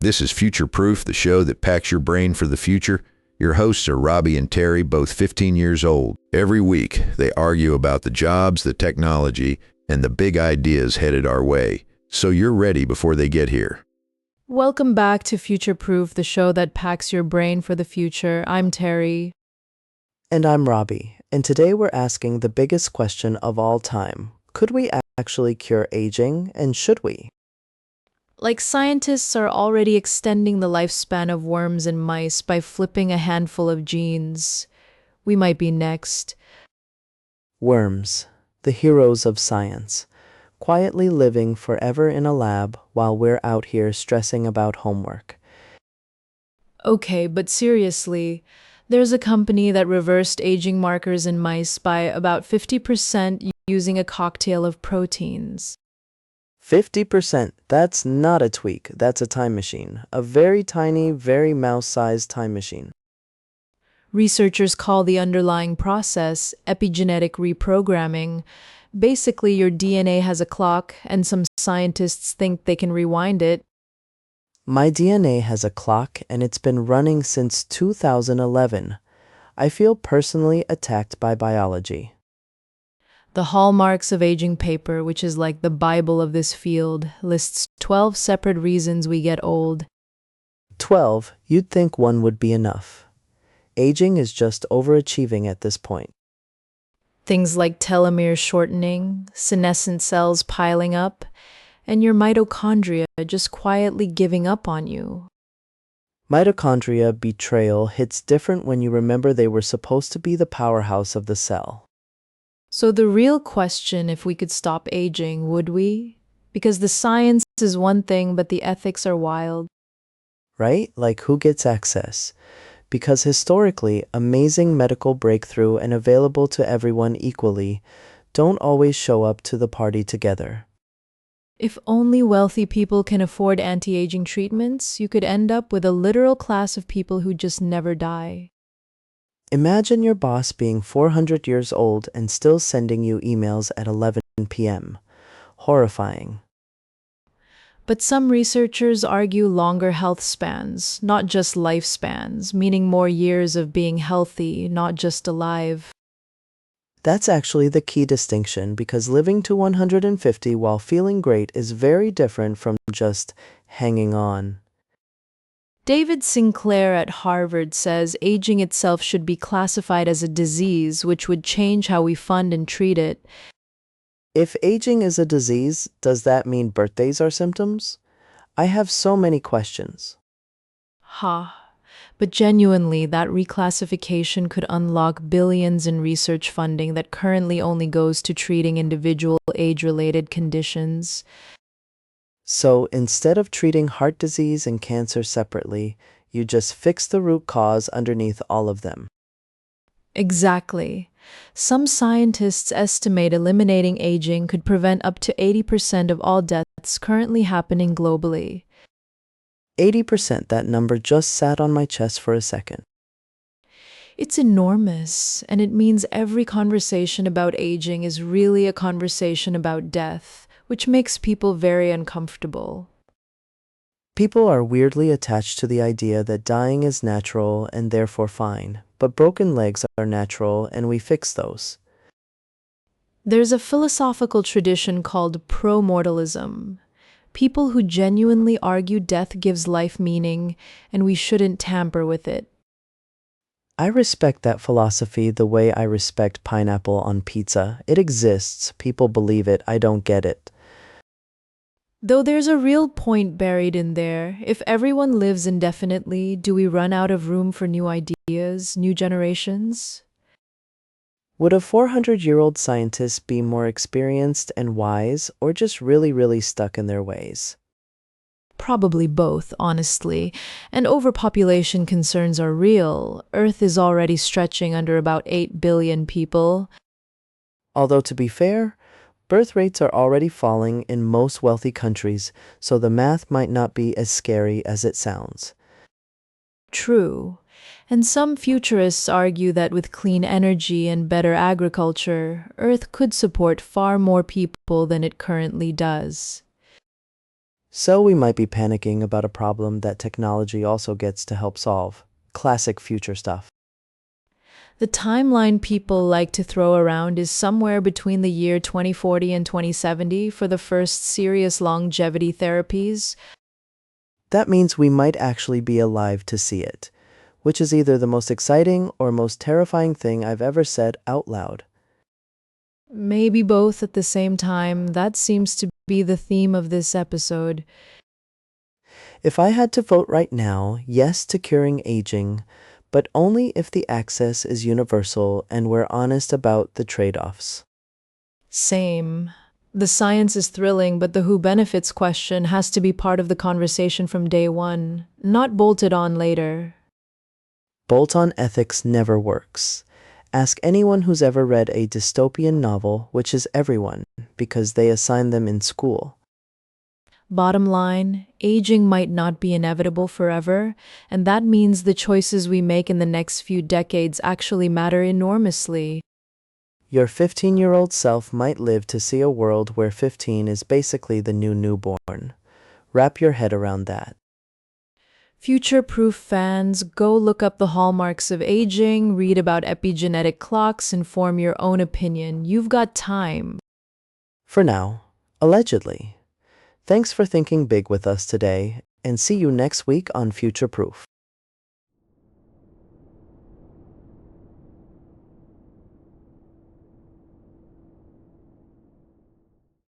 This is Future Proof, the show that packs your brain for the future. Your hosts are Robbie and Terry, both 15 years old. Every week, they argue about the jobs, the technology, and the big ideas headed our way. So you're ready before they get here. Welcome back to Future Proof, the show that packs your brain for the future. I'm Terry. And I'm Robbie, and today we're asking the biggest question of all time. Could we actually cure aging, and should we? Scientists are already extending the lifespan of worms and mice by flipping a handful of genes. We might be next. Worms, the heroes of science, quietly living forever in a lab while we're out here stressing about homework. Okay, but seriously, there's a company that reversed aging markers in mice by about 50% using a cocktail of proteins. 50%, that's not a tweak, that's a time machine. A very tiny, very mouse-sized time machine. Researchers call the underlying process epigenetic reprogramming. Basically, your DNA has a clock, and some scientists think they can rewind it. My DNA has a clock, and it's been running since 2011. I feel personally attacked by biology. The Hallmarks of Aging paper, which is like the Bible of this field, lists 12 separate reasons we get old. 12, you'd think one would be enough. Aging is just overachieving at this point. Things like telomere shortening, senescent cells piling up, and your mitochondria just quietly giving up on you. Mitochondria betrayal hits different when you remember they were supposed to be the powerhouse of the cell. So the real question, if we could stop aging, would we? Because the science is one thing, but the ethics are wild. Right? Like who gets access? Because historically, amazing medical breakthrough and available to everyone equally don't always show up to the party together. If only wealthy people can afford anti-aging treatments, you could end up with a literal class of people who just never die. Imagine your boss being 400 years old and still sending you emails at 11 p.m. Horrifying. But some researchers argue longer health spans, not just lifespans, meaning more years of being healthy, not just alive. That's actually the key distinction, because living to 150 while feeling great is very different from just hanging on. David Sinclair at Harvard says aging itself should be classified as a disease, which would change how we fund and treat it. If aging is a disease, does that mean birthdays are symptoms? I have so many questions. But genuinely, that reclassification could unlock billions in research funding that currently only goes to treating individual age-related conditions. So instead of treating heart disease and cancer separately, you just fix the root cause underneath all of them. Exactly. Some scientists estimate eliminating aging could prevent up to 80% of all deaths currently happening globally. 80%, that number just sat on my chest for a second. It's enormous, and it means every conversation about aging is really a conversation about death, which makes people very uncomfortable. People are weirdly attached to the idea that dying is natural and therefore fine, but broken legs are natural and we fix those. There's a philosophical tradition called pro-mortalism. People who genuinely argue death gives life meaning, and we shouldn't tamper with it. I respect that philosophy the way I respect pineapple on pizza. It exists, people believe it, I don't get it. Though there's a real point buried in there. If everyone lives indefinitely, do we run out of room for new ideas, new generations? Would a 400-year-old scientist be more experienced and wise, or just really, really stuck in their ways? Probably both, honestly. And overpopulation concerns are real. Earth is already stretching under about 8 billion people. Although, to be fair, birth rates are already falling in most wealthy countries, so the math might not be as scary as it sounds. True. And some futurists argue that with clean energy and better agriculture, Earth could support far more people than it currently does. So we might be panicking about a problem that technology also gets to help solve. Classic future stuff. The timeline people like to throw around is somewhere between the year 2040 and 2070 for the first serious longevity therapies. That means we might actually be alive to see it, which is either the most exciting or most terrifying thing I've ever said out loud. Maybe both at the same time. That seems to be the theme of this episode. If I had to vote right now, yes to curing aging, but only if the access is universal and we're honest about the trade-offs. Same. The science is thrilling, but the who benefits question has to be part of the conversation from day one, not bolted on later. Bolt-on ethics never works. Ask anyone who's ever read a dystopian novel, which is everyone, because they assign them in school. Bottom line, aging might not be inevitable forever, and that means the choices we make in the next few decades actually matter enormously. Your 15-year-old self might live to see a world where 15 is basically the new newborn. Wrap your head around that. Future-proof fans, go look up the hallmarks of aging, read about epigenetic clocks, and form your own opinion. You've got time. For now, allegedly. Thanks for thinking big with us today, and see you next week on Future Proof.